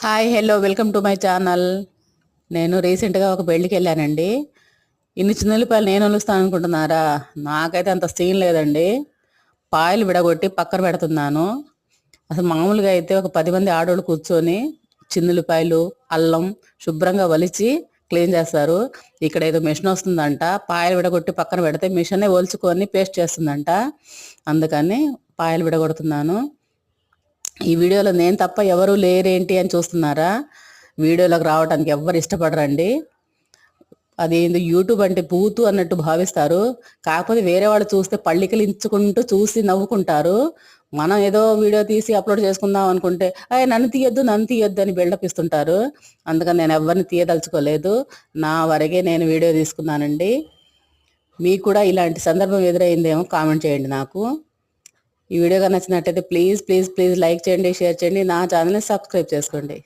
Hi hello welcome to my channel. నేను రీసెంట్గా ఒక పెళ్ళికి వెళ్ళానండి. ఇన్ని చిన్నులపాయలు నేను వలుస్తాను అనుకుంటున్నారా? నాకైతే అంత సీన్ లేదండి. పాయలు విడగొట్టి పక్కన పెడుతున్నాను. అసలు మామూలుగా అయితే ఒక 10 మంది ఆడోళ్ళు కూర్చొని చిన్నులపాయలు అల్లం శుభ్రంగా వలిచి క్లీన్ చేస్తారు. ఇక్కడ ఏదో మిషన్ వస్తుందంట, పాయలు విడగొట్టి పక్కన పెడితే మిషనే ఒలుచుకొని పేస్ట్ చేస్తుందంట. అందుకని పాయలు విడగొడుతున్నాను. ఈ వీడియోలో నేను తప్ప ఎవరు లేరేంటి అని చూస్తున్నారా? వీడియోలోకి రావడానికి ఎవ్వరు ఇష్టపడరండి. అది యూట్యూబ్ అంటే బూతు అన్నట్టు భావిస్తారు. కాకపోతే వేరే వాళ్ళు చూస్తే పళ్ళికలించుకుంటూ చూసి నవ్వుకుంటారు. మనం ఏదో వీడియో తీసి అప్లోడ్ చేసుకుందాం అనుకుంటే నన్ను తీయొద్దు అని బిల్డప్ ఇస్తుంటారు. అందుకని నేను ఎవరిని తీయదలుచుకోలేదు. నా వరకే నేను వీడియో తీసుకున్నానండి. మీకు కూడా ఇలాంటి సందర్భం ఎదురైందేమో కామెంట్ చేయండి నాకు. ఈ వీడియో నచ్చినట్టయితే ప్లీజ్ ప్లీజ్ ప్లీజ్ లైక్ చేయండి, షేర్ చేయండి, నా ఛానల్ని సబ్స్క్రైబ్ చేసుకోండి.